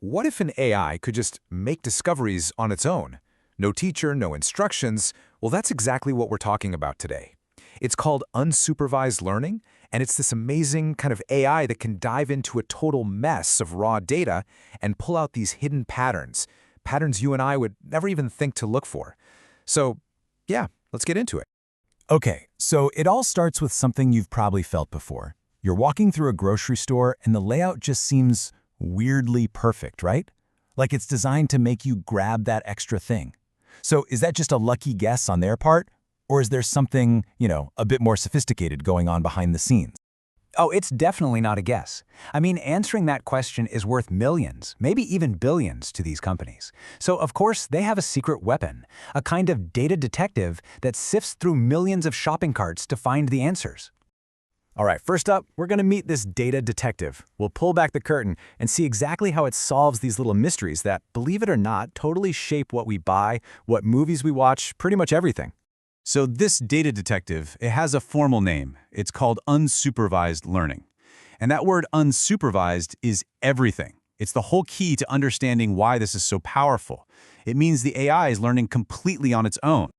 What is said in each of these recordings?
What if an AI could just make discoveries on its own? No teacher, no instructions. Well, that's exactly what we're talking about today. It's called unsupervised learning, and it's this amazing kind of AI that can dive into a total mess of raw data and pull out these hidden patterns you and I would never even think to look for. So, yeah, let's get into it. Okay, so it all starts with something you've probably felt before. You're walking through a grocery store and the layout just seems weirdly perfect, right? Like it's designed to make you grab that extra thing. So is that just a lucky guess on their part? Or is there something, a bit more sophisticated going on behind the scenes? Oh, it's definitely not a guess. I mean, answering that question is worth millions, maybe even billions to these companies. So, of course, they have a secret weapon, a kind of data detective that sifts through millions of shopping carts to find the answers. All right, first up, we're going to meet this data detective. We'll pull back the curtain and see exactly how it solves these little mysteries that, believe it or not, totally shape what we buy, what movies we watch, pretty much everything. So this data detective, it has a formal name. It's called unsupervised learning. And that word unsupervised is everything. It's the whole key to understanding why this is so powerful. It means the AI is learning completely on its own.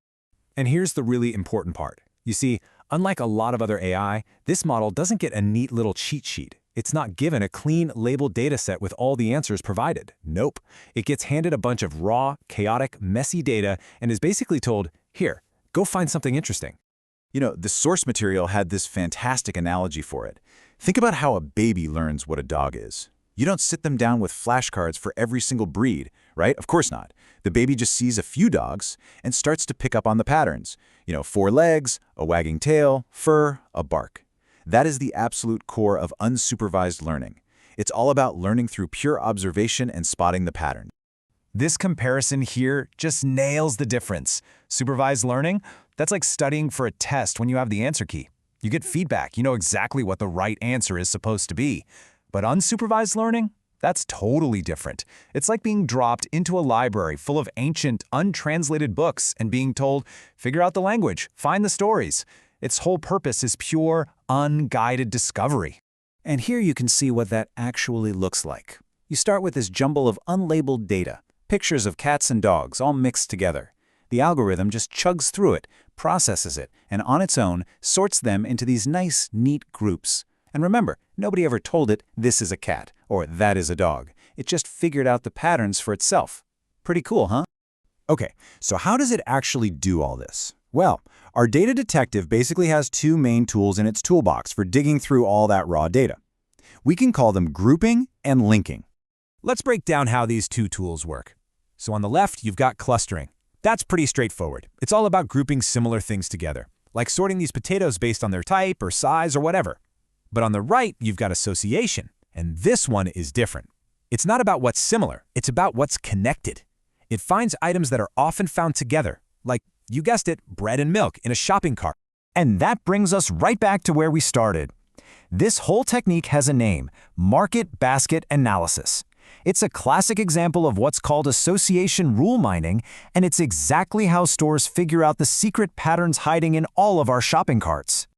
And here's the really important part. You see, unlike a lot of other AI, this model doesn't get a neat little cheat sheet. It's not given a clean, labeled dataset with all the answers provided. Nope. It gets handed a bunch of raw, chaotic, messy data and is basically told, here, go find something interesting. The source material had this fantastic analogy for it. Think about how a baby learns what a dog is. You don't sit them down with flashcards for every single breed, right? Of course not. The baby just sees a few dogs and starts to pick up on the patterns. 4 legs, a wagging tail, fur, a bark. That is the absolute core of unsupervised learning. It's all about learning through pure observation and spotting the pattern. This comparison here just nails the difference. Supervised learning, that's like studying for a test when you have the answer key. You get feedback, you know exactly what the right answer is supposed to be. But unsupervised learning, that's totally different. It's like being dropped into a library full of ancient, untranslated books and being told, figure out the language, find the stories. Its whole purpose is pure, unguided discovery. And here you can see what that actually looks like. You start with this jumble of unlabeled data. Pictures of cats and dogs all mixed together. The algorithm just chugs through it, processes it, and on its own sorts them into these nice, neat groups. And remember, nobody ever told it this is a cat or that is a dog. It just figured out the patterns for itself. Pretty cool, huh? Okay, so how does it actually do all this? Well, our data detective basically has 2 main tools in its toolbox for digging through all that raw data. We can call them grouping and linking. Let's break down how these 2 tools work. So on the left, you've got clustering. That's pretty straightforward. It's all about grouping similar things together, like sorting these potatoes based on their type or size or whatever. But on the right, you've got association, and this one is different. It's not about what's similar, it's about what's connected. It finds items that are often found together, like, you guessed it, bread and milk in a shopping cart. And that brings us right back to where we started. This whole technique has a name, market basket analysis. It's a classic example of what's called association rule mining, and it's exactly how stores figure out the secret patterns hiding in all of our shopping carts.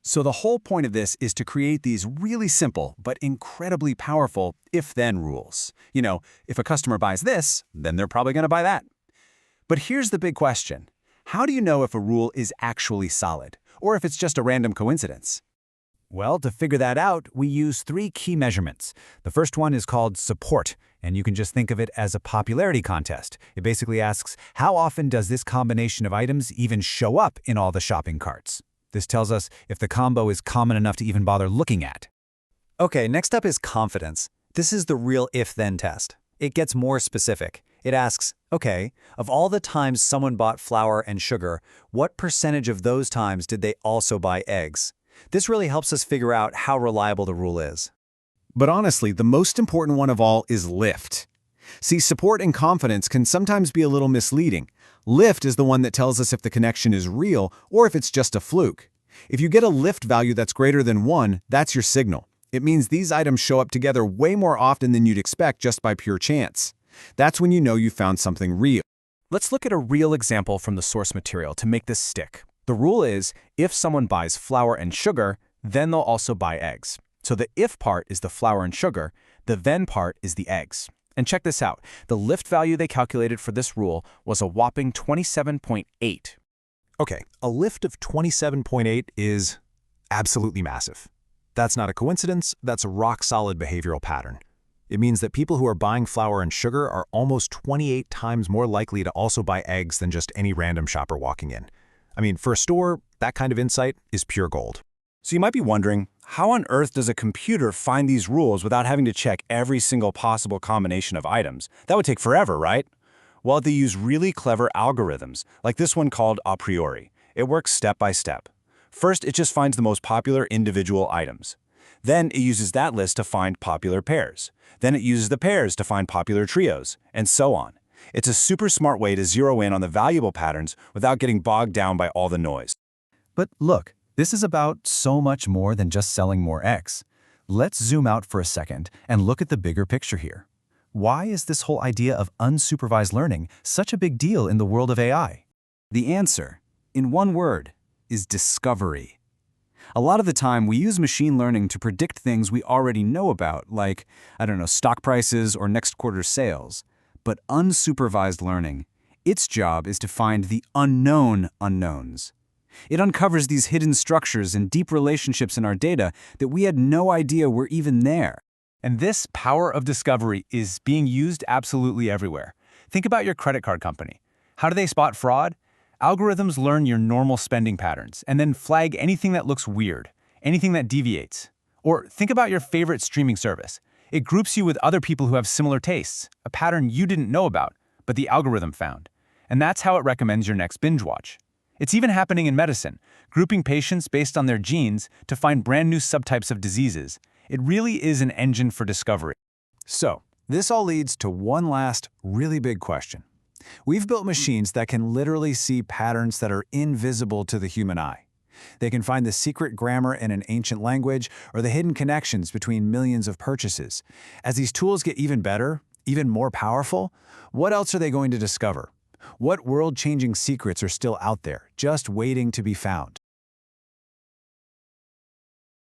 So the whole point of this is to create these really simple but incredibly powerful if-then rules. If a customer buys this, then they're probably going to buy that. But here's the big question. How do you know if a rule is actually solid, or if it's just a random coincidence? Well, to figure that out, we use 3 key measurements. The first one is called support, and you can just think of it as a popularity contest. It basically asks, how often does this combination of items even show up in all the shopping carts? This tells us if the combo is common enough to even bother looking at. Okay, next up is confidence. This is the real if-then test. It gets more specific. It asks, okay, of all the times someone bought flour and sugar, what percentage of those times did they also buy eggs? This really helps us figure out how reliable the rule is. But honestly, the most important one of all is lift. See, support and confidence can sometimes be a little misleading. Lift is the one that tells us if the connection is real or if it's just a fluke. If you get a lift value that's greater than 1, that's your signal. It means these items show up together way more often than you'd expect just by pure chance. That's when you know you found something real. Let's look at a real example from the source material to make this stick. The rule is, if someone buys flour and sugar, then they'll also buy eggs. So the if part is the flour and sugar, the then part is the eggs. And check this out. The lift value they calculated for this rule was a whopping 27.8. Okay, a lift of 27.8 is absolutely massive. That's not a coincidence, that's a rock-solid behavioral pattern. It means that people who are buying flour and sugar are almost 28 times more likely to also buy eggs than just any random shopper walking in. I mean, for a store, that kind of insight is pure gold. So you might be wondering, how on earth does a computer find these rules without having to check every single possible combination of items? That would take forever, right? Well, they use really clever algorithms, like this one called a priori. It works step by step. First, it just finds the most popular individual items. Then it uses that list to find popular pairs. Then it uses the pairs to find popular trios, and so on. It's a super smart way to zero in on the valuable patterns without getting bogged down by all the noise. But look, this is about so much more than just selling more X. Let's zoom out for a second and look at the bigger picture here. Why is this whole idea of unsupervised learning such a big deal in the world of AI? The answer, in one word, is discovery. A lot of the time, we use machine learning to predict things we already know about, like, stock prices or next quarter's sales. But unsupervised learning, its job is to find the unknown unknowns. It uncovers these hidden structures and deep relationships in our data that we had no idea were even there. And this power of discovery is being used absolutely everywhere. Think about your credit card company. How do they spot fraud? Algorithms learn your normal spending patterns and then flag anything that looks weird, anything that deviates. Or think about your favorite streaming service. It groups you with other people who have similar tastes, a pattern you didn't know about, but the algorithm found. And that's how it recommends your next binge watch. It's even happening in medicine, grouping patients based on their genes to find brand new subtypes of diseases. It really is an engine for discovery. So, this all leads to one last really big question. We've built machines that can literally see patterns that are invisible to the human eye. They can find the secret grammar in an ancient language or the hidden connections between millions of purchases. As these tools get even better, even more powerful, what else are they going to discover? What world-changing secrets are still out there, just waiting to be found?